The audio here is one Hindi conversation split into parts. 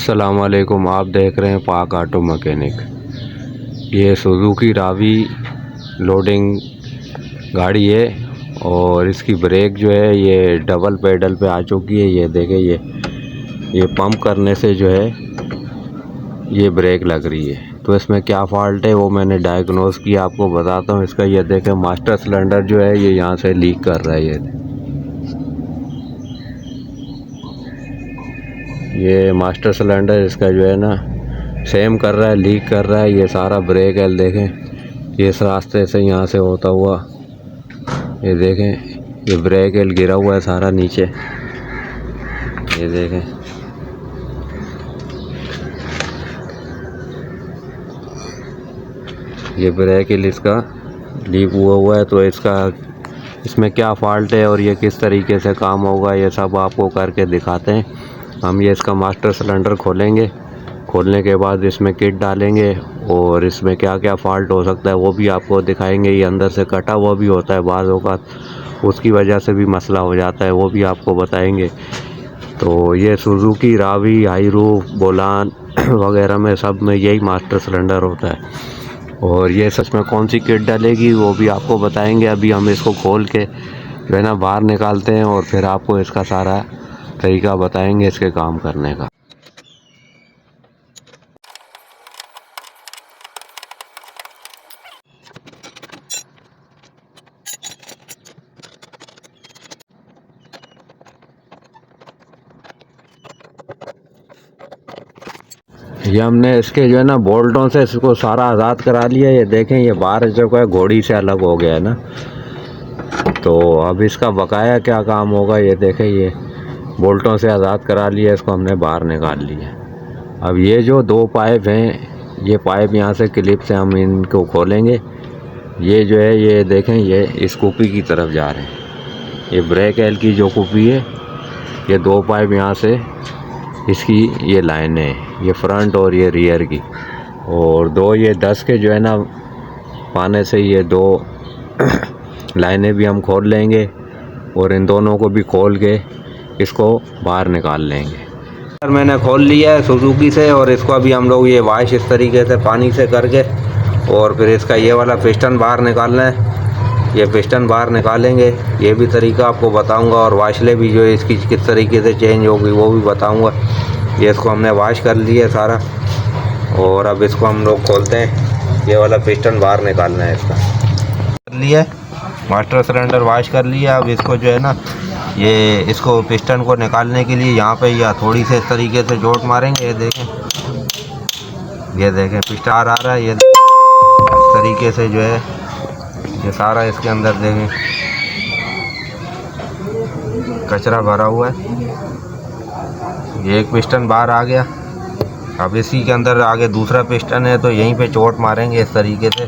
अस्सलामुअलैकुम। आप देख रहे हैं पाक ऑटो मैकेनिक। ये सुजुकी रावी लोडिंग गाड़ी है और इसकी ब्रेक जो है ये डबल पेडल पे आ चुकी है। ये देखें, ये पंप करने से जो है ये ब्रेक लग रही है। तो इसमें क्या फॉल्ट है वो मैंने डायग्नोस किया, आपको बताता हूँ इसका। ये देखें, मास्टर सिलेंडर जो है ये यहाँ से लीक कर रहा है। ये मास्टर सिलेंडर इसका जो है ना सेम कर रहा है, लीक कर रहा है। ये सारा ब्रेक एल देखें, ये इस रास्ते से यहाँ से होता हुआ ये देखें, ये ब्रेक एल गिरा हुआ है सारा नीचे। ये देखें, ये ब्रेक एल इसका लीक हुआ है। तो इसमें क्या फॉल्ट है और ये किस तरीके से काम होगा ये सब आपको करके दिखाते हैं हम। ये इसका मास्टर सिलेंडर खोलेंगे, खोलने के बाद इसमें किट डालेंगे और इसमें क्या क्या फॉल्ट हो सकता है वो भी आपको दिखाएंगे। ये अंदर से कटा हुआ भी होता है बाज़ औक़ात, उसकी वजह से भी मसला हो जाता है, वो भी आपको बताएंगे। तो ये सुजुकी रावी हाईरूफ बोलान वगैरह में सब में यही मास्टर सिलेंडर होता है। और ये सच में कौन सी किट डलेगी वो भी आपको बताएंगे। अभी हम इसको खोल के जो है ना बाहर निकालते हैं और फिर आपको इसका सारा तरीका बताएंगे इसके काम करने का। ये हमने इसके जो है ना बोल्टों से इसको सारा आज़ाद करा लिया। ये देखें, ये बाहर जो है घोड़ी से अलग हो गया है ना। तो अब इसका बकाया क्या काम होगा ये देखें, ये बोल्टों से आज़ाद करा लिया, इसको हमने बाहर निकाल लिया। अब ये जो दो पाइप हैं, ये पाइप यहाँ से क्लिप से हम इनको खोलेंगे। ये जो है ये देखें, ये इस कुपी की तरफ जा रहे हैं। ये ब्रेक एल की जो कुपी है, ये दो पाइप यहाँ से इसकी ये लाइनें हैं, ये फ्रंट और ये रियर की। और दो ये 10 के जो है ना पाने से ये दो लाइनें भी हम खोल लेंगे और इन दोनों को भी खोल के इसको बाहर निकाल लेंगे। मैंने खोल लिया है सुजुकी से और इसको अभी हम लोग ये वॉश इस तरीके से पानी से करके और फिर इसका ये वाला पिस्टन बाहर निकालना है। ये पिस्टन बाहर निकालेंगे, ये भी तरीका आपको बताऊंगा। और वाशले भी जो इसकी किस तरीके से चेंज होगी वो भी बताऊंगा। ये इसको हमने वॉश कर लिया है सारा और अब इसको हम लोग खोलते हैं। ये वाला पिस्टन बाहर निकालना है इसका। कर लिया मास्टर सिलेंडर वॉश कर लिया। अब इसको जो है ना ये इसको पिस्टन को निकालने के लिए यहाँ पे या थोड़ी से इस तरीके से जोट मारेंगे। ये देखें, ये देखें पिस्टन आ रहा है। ये इस तरीके से जो है ये सारा इसके अंदर देखें कचरा भरा हुआ है। ये एक पिस्टन बाहर आ गया। अब इसी के अंदर आगे दूसरा पिस्टन है, तो यहीं पे चोट मारेंगे इस तरीके से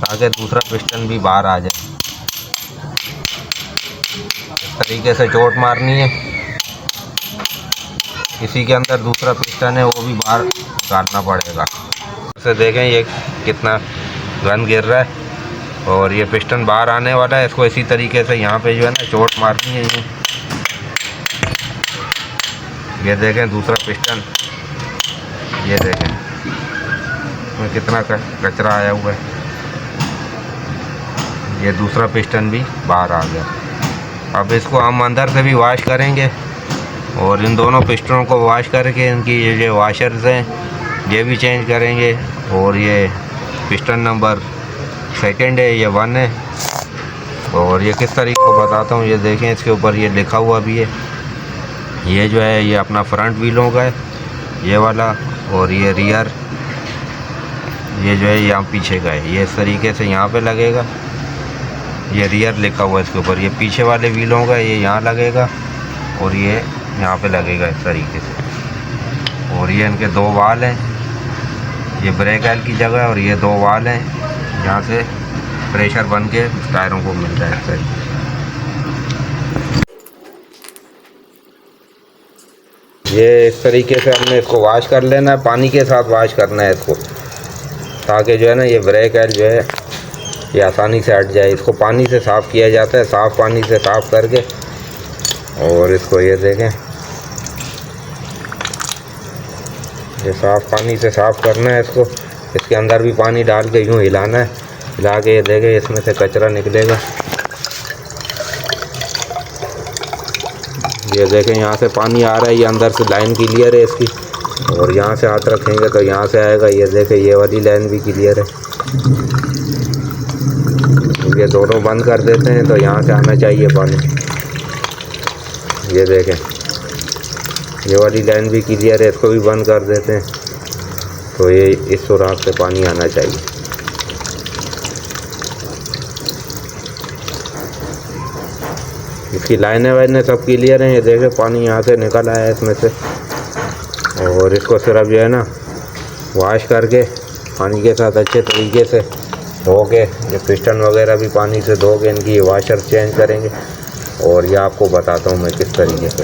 ताकि दूसरा पिस्टन भी बाहर आ जाए। इस तरीके से चोट मारनी है। इसी के अंदर दूसरा पिस्टन है, वो भी बाहर निकालना पड़ेगा। से देखें ये कितना गंद गिर रहा है और ये पिस्टन बाहर आने वाला है। इसको इसी तरीके से यहाँ पे जो है ना चोट मारनी है। ये देखें दूसरा पिस्टन, ये देखें इसमें कितना कचरा आया हुआ है। ये दूसरा पिस्टन भी बाहर आ गया। अब इसको हम अंदर से भी वॉश करेंगे और इन दोनों पिस्टनों को वॉश करके इनकी ये जो वाशर्स हैं ये भी चेंज करेंगे। और ये पिस्टन नंबर 2 है, ये 1 है। और ये किस तरीके को बताता हूँ, ये देखें इसके ऊपर ये लिखा हुआ भी है। ये जो है ये अपना फ्रंट व्हीलों का है ये वाला, और ये रियर ये जो है यहाँ पीछे का है। ये इस तरीके से यहाँ पे लगेगा, ये रियर लिखा हुआ है इसके ऊपर। ये पीछे वाले व्हीलों का ये यहाँ लगेगा और ये यहाँ पे लगेगा इस तरीके से। और ये इनके 2 वाल हैं, ये ब्रेक ऑयल की जगह और ये 2 वाल हैं, यहाँ से प्रेशर बन के टायरों को मिलता है इस तरीके। ये इस तरीके से हमने इसको वॉश कर लेना है, पानी के साथ वॉश करना है इसको, ताकि जो है ना ये ब्रेक ऑयल जो है ये आसानी से हट जाए। इसको पानी से साफ़ किया जाता है, साफ़ पानी से साफ़ करके और इसको ये देखें, ये साफ़ पानी से साफ़ करना है इसको। इसके अंदर भी पानी डाल के यूँ हिलाना है, हिला के ये देखें इसमें से कचरा निकलेगा। ये देखें यहाँ से पानी आ रहा है, ये अंदर से लाइन क्लियर है इसकी। और यहाँ से हाथ रखेंगे तो यहाँ से आएगा। ये देखें ये वाली लाइन भी क्लियर है। ये दोनों बंद कर देते हैं तो यहाँ से आना चाहिए पानी। ये देखें ये वाली लाइन भी क्लियर है, इसको भी बंद कर देते हैं तो ये इस सुराख से पानी आना चाहिए। इसकी लाइनें वाइनें सब क्लियर हैं। ये देखें पानी यहाँ से निकल आया है इसमें से। और इसको सिर्फ जो है ना वॉश करके पानी के साथ अच्छे तरीके से धो के, ये पिस्टन वगैरह भी पानी से धो के इनकी वाशर चेंज करेंगे। और ये आपको बताता हूँ मैं किस तरीके से।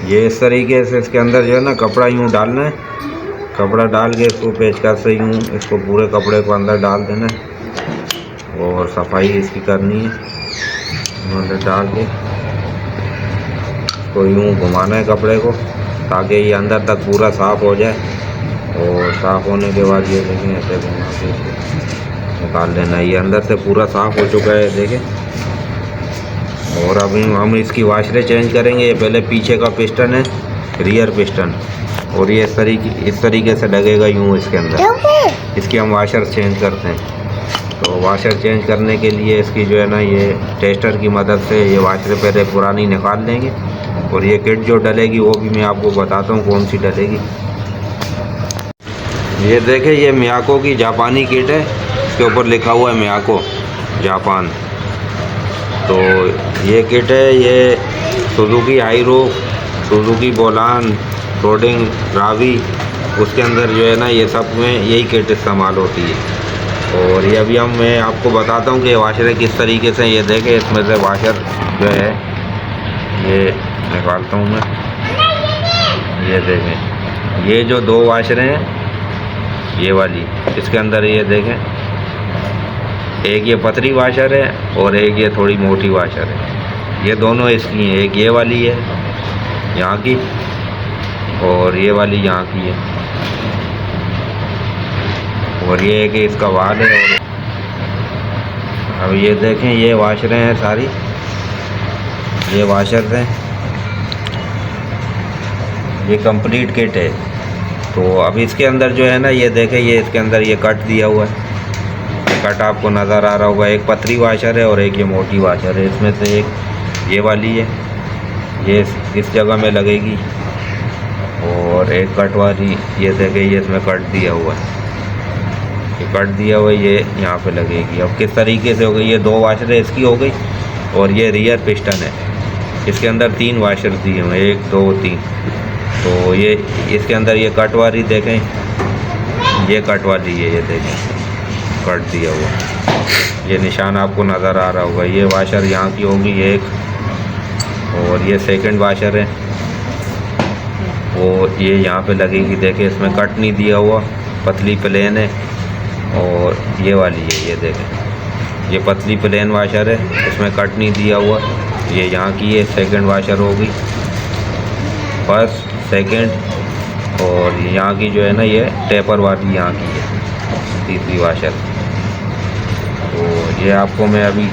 ये इस तरीके से इसके अंदर जो है ना कपड़ा यूँ डालना है। कपड़ा डाल के इसको पेचकस से यूँ इसको पूरे कपड़े को अंदर डाल देना है और सफाई इसकी करनी है। अंदर डाल के इसको यूँ घुमाना है कपड़े को ताकि ये अंदर तक पूरा साफ़ हो जाए। और साफ़ होने के बाद ये देखें ऐसे घुमा के इसको निकाल देना है। ये अंदर से पूरा साफ़ हो चुका है देखें। और अभी हम इसकी वाशरें चेंज करेंगे। ये पहले पीछे का पिस्टन है, रियर पिस्टन, और ये इस तरीके से लगेगा यूँ इसके अंदर। इसकी हम वाशर चेंज करते हैं। तो वाशर चेंज करने के लिए इसकी जो है ना ये टेस्टर की मदद से ये वाशरें पहले पुरानी निकाल लेंगे। और ये किट जो डलेगी वो भी मैं आपको बताता हूँ कौन सी डलेगी। ये देखें ये मियाको की जापानी किट है। इसके ऊपर लिखा हुआ है मियाको जापान। तो ये किट है, ये सुजुकी हाईरूफ, सुजुकी बोलान, रोडिंग, रावी, उसके अंदर जो है ना ये सब में यही किट इस्तेमाल होती है। और ये अभी मैं आपको बताता हूँ कि वाशरें किस तरीके से। ये देखें इसमें से वाशर जो है ये निकालता हूँ मैं। ये देखें ये जो दो वाशरें हैं ये वाली, इसके अंदर ये देखें एक ये पतली वाशर है और एक ये थोड़ी मोटी वाशर है। ये दोनों इसकी हैं, एक ये वाली है यहाँ की और ये वाली यहाँ की है। और ये एक इसका वाल है। और अब ये देखें ये वाशरें हैं सारी, ये वाशर हैं, ये कंप्लीट किट है। तो अब इसके अंदर जो है ना ये देखें ये इसके अंदर ये कट दिया हुआ है। कट आपको नज़र आ रहा होगा। एक पतली वाशर है और एक ये मोटी वाशर है। इसमें से एक ये वाली है, ये इस जगह में लगेगी। और एक कट वाली ये देखें ये इसमें कट दिया हुआ है। ये कट दिया हुआ है, ये यहाँ पे लगेगी। अब किस तरीके से हो गई, ये दो वाशरें इसकी हो गई। और ये रियर पिस्टन है, इसके अंदर तीन वाशर दिए हुए हैं, 1 2 3। तो ये इसके अंदर ये कट वाली देखें, ये कट वाली है, ये देखें कट दिया हुआ, ये निशान आपको नज़र आ रहा होगा। ये वाशर यहाँ की होगी एक, और ये सेकंड वाशर है वो ये यहाँ पे लगेगी। देखें इसमें कट नहीं दिया हुआ, पतली प्लेन है। और ये वाली है, ये देखें ये पतली प्लेन वाशर है, इसमें कट नहीं दिया हुआ। ये यहाँ की है, सेकंड वाशर होगी, फर्स्ट सेकंड। और यहाँ की जो है ना ये टेपर वाली यहाँ की है, तीसरी वाशर। तो ये आपको मैं अभी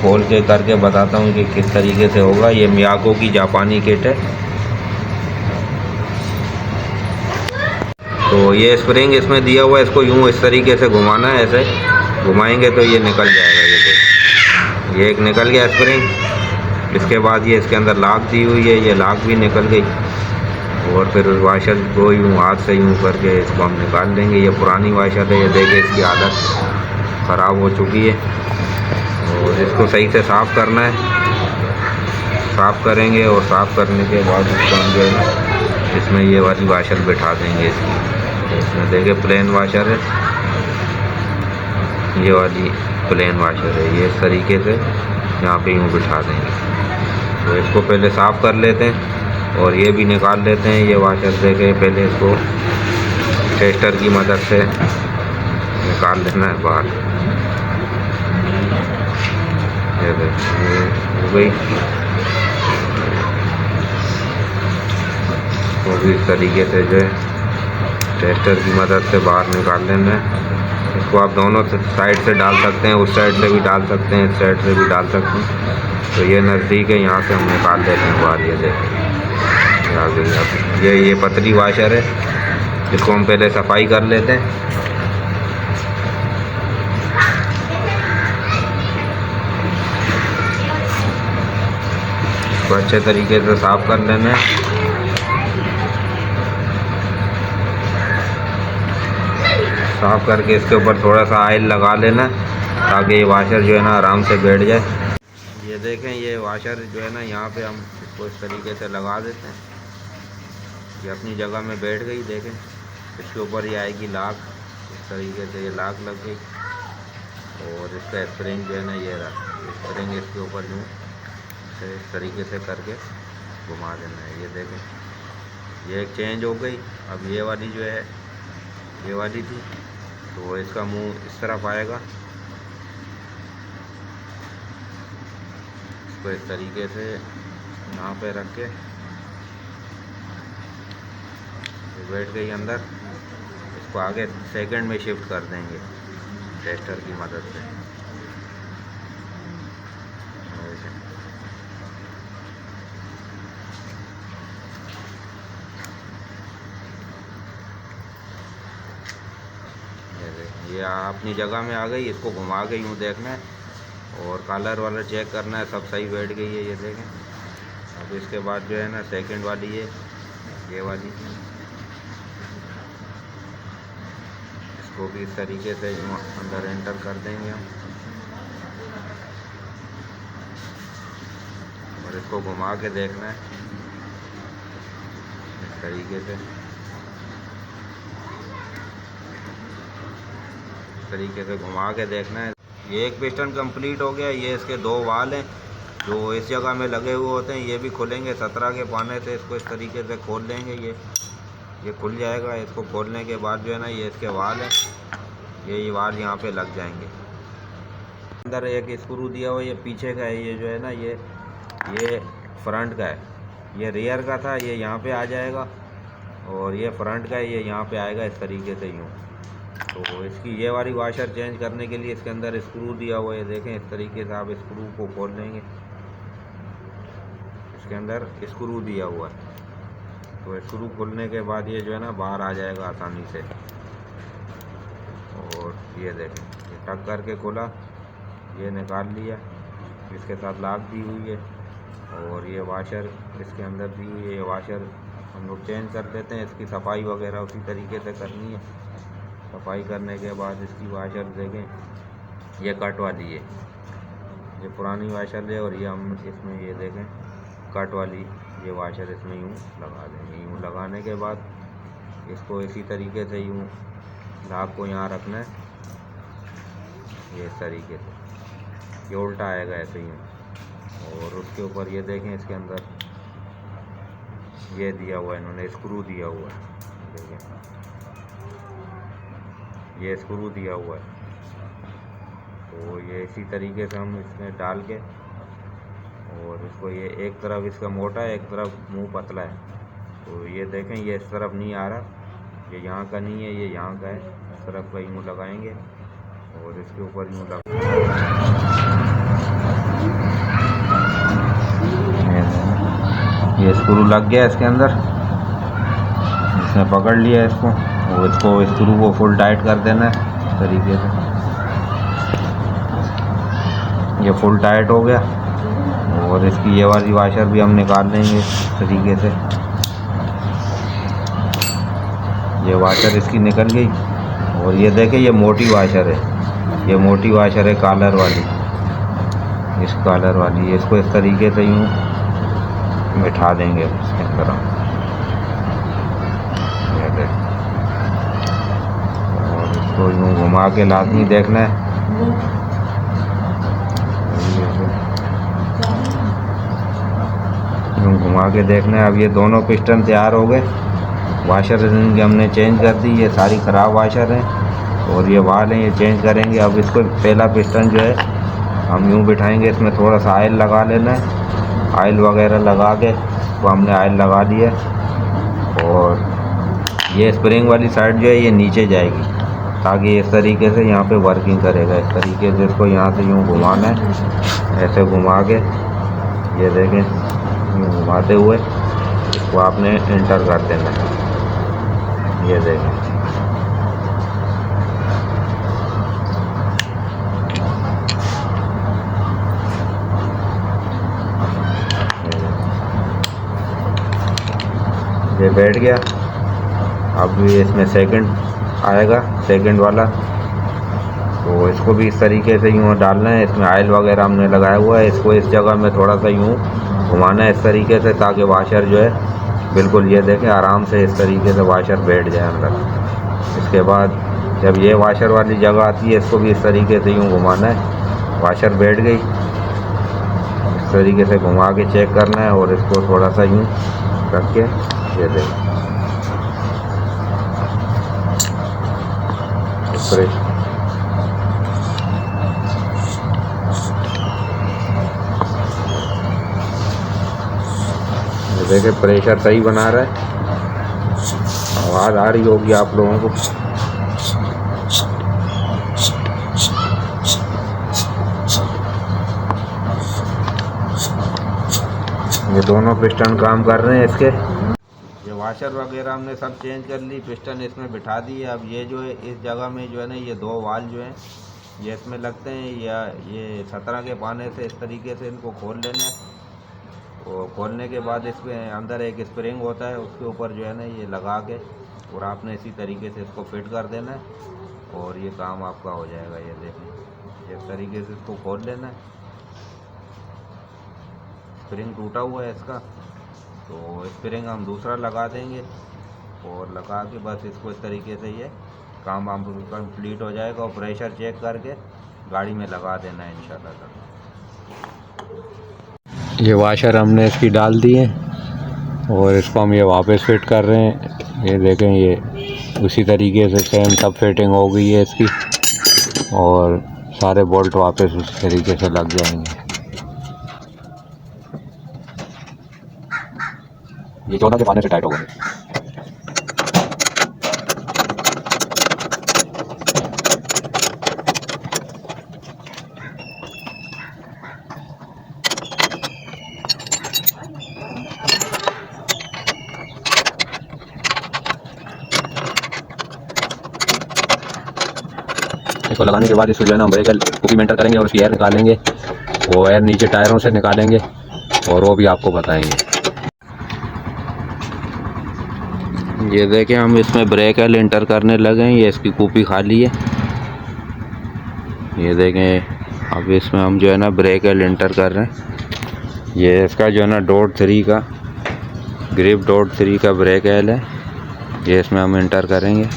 खोल के करके बताता हूँ कि किस तरीके से होगा। ये मियाको की जापानी किट है। तो ये स्प्रिंग इसमें दिया हुआ है, इसको यूँ इस तरीके से घुमाना है, ऐसे घुमाएंगे तो ये निकल जाएगा। ये एक निकल गया स्प्रिंग। इसके बाद ये इसके अंदर लाक दी हुई है, ये लाक भी निकल गई। और फिर वाशर को यूँ हाथ से यूँ करके इसको हम निकाल देंगे। ये पुरानी वाशर है, ये देखिए इसकी हालत ख़राब हो चुकी है। और इसको सही से साफ़ करना है, साफ़ करेंगे। और साफ़ करने के बाद इसको हम जो है इसमें ये वाली वाशर बिठा देंगे इसकी। तो इसमें देखिए प्लेन वाशर है, ये वाली प्लेन वाशर है, ये इस तरीके से यहाँ पे यूँ बिठा देंगे। तो इसको पहले साफ़ कर लेते हैं और ये भी निकाल लेते हैं। ये वाशर देके पहले इसको टेस्टर की मदद से निकाल लेना है बाहर। ये देखिए हो गई। वो भी इस तरीके से जो है टेस्टर की मदद से बाहर निकाल लेना है। इसको आप दोनों साइड से डाल सकते हैं, उस साइड से भी डाल सकते हैं, इस साइड से भी डाल सकते हैं। तो ये नज़दीक है, यहाँ से हम निकाल लेते हैं बाहर। ये देखें आ गई। अब ये पतली वाशर है, इसको हम पहले सफाई कर लेते हैं। इसको अच्छे तरीके से साफ़ कर लेना है। साफ़ करके इसके ऊपर थोड़ा सा ऑयल लगा लेना ताकि ये वाशर जो है ना आराम से बैठ जाए। ये देखें, ये वाशर जो है ना यहाँ पे हम इसको इस तरीके से लगा देते हैं। ये अपनी जगह में बैठ गई। देखें, इसके ऊपर ये आएगी लाक, इस तरीके से ये लाक लग गई। और इसका स्प्रिंग जो है ना ये रहा, स्प्रिंग इसके ऊपर यूँ इस तरीके से करके घुमा देना है। ये देखें, ये एक चेंज हो गई। अब ये वाली जो है, ये वाली थी, तो इसका मुंह इस तरफ आएगा। इसको इस तरीके से यहाँ पे रख के बैठ गई अंदर। इसको आगे सेकंड में शिफ्ट कर देंगे टेस्टर की मदद से। ये अपनी जगह में आ गई। इसको घुमा के यूँ देखना है और कलर वाला चेक करना है, सब सही बैठ गई है। ये देखें। अब इसके बाद जो है ना सेकंड वाली है, ये वाली, इसको भी इस तरीके से अंदर एंटर कर देंगे हम और इसको घुमा के देखना है इस तरीके से। तरीके से घुमा के देखना है। ये एक पिस्टन कंप्लीट हो गया। ये इसके दो वाल हैं जो इस जगह में लगे हुए होते हैं, ये भी खुलेंगे 17 के पाने से। इसको इस तरीके से खोल लेंगे, ये खुल जाएगा। इसको खोलने के बाद जो है ना ये इसके वाल हैं, ये वाल यहाँ पे लग जाएंगे। अंदर एक स्क्रू दिया हुआ, ये पीछे का है। ये जो है ना ये फ्रंट का है, ये रियर का था, ये यहाँ पे आ जाएगा। और ये फ्रंट का है, ये यहाँ पे आएगा इस तरीके से यूँ। तो इसकी ये वाली वाशर चेंज करने के लिए इसके अंदर स्क्रू दिया हुआ है। देखें, इस तरीके से आप स्क्रू को खोल लेंगे। इसके अंदर स्क्रू दिया हुआ है, तो स्क्रू खोलने के बाद ये जो है ना बाहर आ जाएगा आसानी से। और ये देखें, ये टक करके खोला, ये निकाल लिया। इसके साथ लाक दी हुई है और ये वाशर इसके अंदर दी हुई है। ये वाशर हम लोग चेंज कर देते हैं। इसकी सफाई वगैरह उसी तरीके से करनी है। सफाई करने के बाद इसकी वाशर देखें, ये कट वाली है, ये पुरानी वाशर है। और ये हम इसमें ये देखें कट वाली ये वाशर इसमें यूँ लगा देंगे। यूँ लगाने के बाद इसको इसी तरीके से यूँ लाक को यहाँ रखना है, ये इस तरीके से। ये उल्टा आएगा ऐसे यूँ। और उसके ऊपर ये देखें, इसके अंदर ये दिया हुआ है, इन्होंने स्क्रू दिया हुआ है। देखें, ये स्क्रू दिया हुआ है। तो ये इसी तरीके से हम इसमें डाल के और इसको, ये एक तरफ इसका मोटा है, एक तरफ मुंह पतला है। तो ये देखें, ये इस तरफ नहीं आ रहा, ये यहाँ का नहीं है, ये यहाँ का है। इस तरफ का यूँ लगाएंगे और इसके ऊपर यूँ ये स्क्रू लग गया इसके अंदर, इसने पकड़ लिया इसको। और इसको स्क्रू को फुल टाइट कर देना है इस तरीके से। ये फुल टाइट हो गया। और इसकी ये वाली वाशर भी हम निकाल लेंगे इस तरीके से। ये वाशर इसकी निकल गई। और ये देखें, ये मोटी वाशर है, ये मोटी वाशर है कॉलर वाली, इस कॉलर वाली। इसको इस तरीके से यूँ बिठा देंगे इस तरह। और इसको यूँ घुमा के लाजमी देखना है घुमा के देखना है। अब ये दोनों पिस्टन तैयार हो गए। वाशर इनके हमने चेंज कर दी, ये सारी ख़राब वाशर हैं और ये वाल हैं, ये चेंज करेंगे। अब इसको पहला पिस्टन जो है हम यूँ बिठाएंगे, इसमें थोड़ा सा ऑयल लगा लेना है। ऑयल वगैरह लगा के तो हमने ऑयल लगा दिया और ये स्प्रिंग वाली साइड जो है ये नीचे जाएगी ताकि इस तरीके से यहाँ पे वर्किंग करेगा। इस तरीके से इसको यहाँ से यूँ घुमाना है, ऐसे घुमा के ये देखें, यूँ घुमाते हुए इसको आपने इंटर कर देना है। ये देखें, ये बैठ गया। अब ये इसमें सेकंड आएगा, सेकंड वाला, तो इसको भी इस तरीके से यूँ डालना है। इसमें ऑयल वगैरह हमने लगाया हुआ है, इसको इस जगह में थोड़ा सा यूँ घुमाना है इस तरीके से ताकि वाशर जो है बिल्कुल ये देखें आराम से इस तरीके से वाशर बैठ जाए अंदर। इसके बाद जब ये वाशर वाली जगह आती है इसको भी इस तरीके से यूँ घुमाना है, वाशर बैठ गई। इस तरीके से घुमा के चेक करना है और इसको थोड़ा सा यूँ रख के ये देखें देखिए प्रेशर सही बना रहा है। आवाज़ आ रही होगी आप लोगों को। ये दोनों पिस्टन काम कर रहे हैं इसके। ये वाशर वगैरह हमने सब चेंज कर ली, पिस्टन इसमें बिठा दिए। अब ये जो है इस जगह में जो है ना ये दो वाल जो हैं ये इसमें लगते हैं, या ये 17 के पाने से इस तरीके से इनको खोल लेना है। और खोलने के बाद इसमें अंदर एक स्प्रिंग होता है, उसके ऊपर जो है ना ये लगा के और आपने इसी तरीके से इसको फिट कर देना है और ये काम आपका हो जाएगा। ये देखें, इस तरीके से इसको खोल लेना है। स्प्रिंग टूटा हुआ है इसका, तो स्प्रिंग हम दूसरा लगा देंगे और लगा के बस इसको इस तरीके से ये काम हम कंप्लीट हो जाएगा। और प्रेशर चेक करके गाड़ी में लगा देना है इंशाल्लाह। ये वाशर हमने इसकी डाल दी है और इसको हम ये वापस फिट कर रहे हैं। ये देखें, ये उसी तरीके से सेम सब फिटिंग हो गई है इसकी और सारे बोल्ट वापस उसी तरीके से लग जाएंगे। ये 14 के पाने से टाइट हो गए। इसको लगाने के बाद इसको जो है ना ब्रेक कुकी में एंटर करेंगे और उसकी एयर निकालेंगे। वो एयर नीचे टायरों से निकालेंगे और वो भी आपको बताएंगे। ये देखें, हम इसमें ब्रेक एल एंटर करने लगे हैं। ये इसकी कुपी खाली है। ये देखें, अब इसमें हम जो है ना ब्रेक एल एंटर कर रहे हैं। ये इसका जो है ना .3 का ग्रिप .3 का ब्रेक एल है। ये इसमें हम एंटर करेंगे।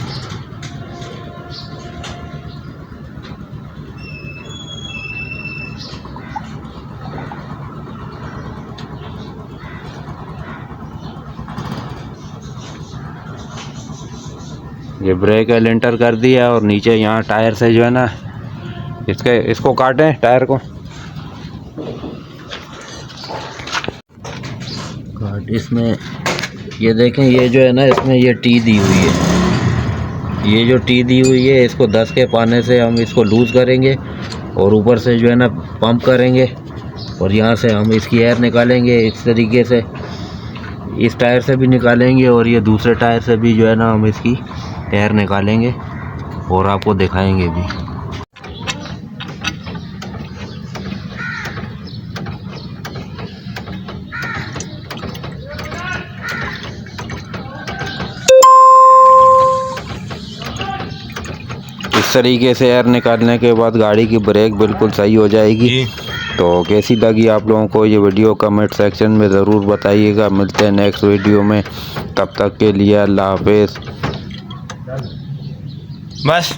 ये ब्रेक एल एंटर कर दिया और नीचे यहाँ टायर से जो है ना इसको काटें टायर को। काट इसमें ये देखें, ये जो है ना इसमें ये टी दी हुई है। ये जो टी दी हुई है इसको 10 के पाने से हम इसको लूज़ करेंगे और ऊपर से जो है ना पंप करेंगे और यहाँ से हम इसकी एयर निकालेंगे। इस तरीके से इस टायर से भी निकालेंगे और ये दूसरे टायर से भी जो है ना हम इसकी एयर निकालेंगे और आपको दिखाएंगे भी। इस तरीके से एयर निकालने के बाद गाड़ी की ब्रेक बिल्कुल सही हो जाएगी। तो कैसी लगी आप लोगों को ये वीडियो कमेंट सेक्शन में ज़रूर बताइएगा। मिलते हैं नेक्स्ट वीडियो में, तब तक के लिए अल्लाह हाफिज़। बस।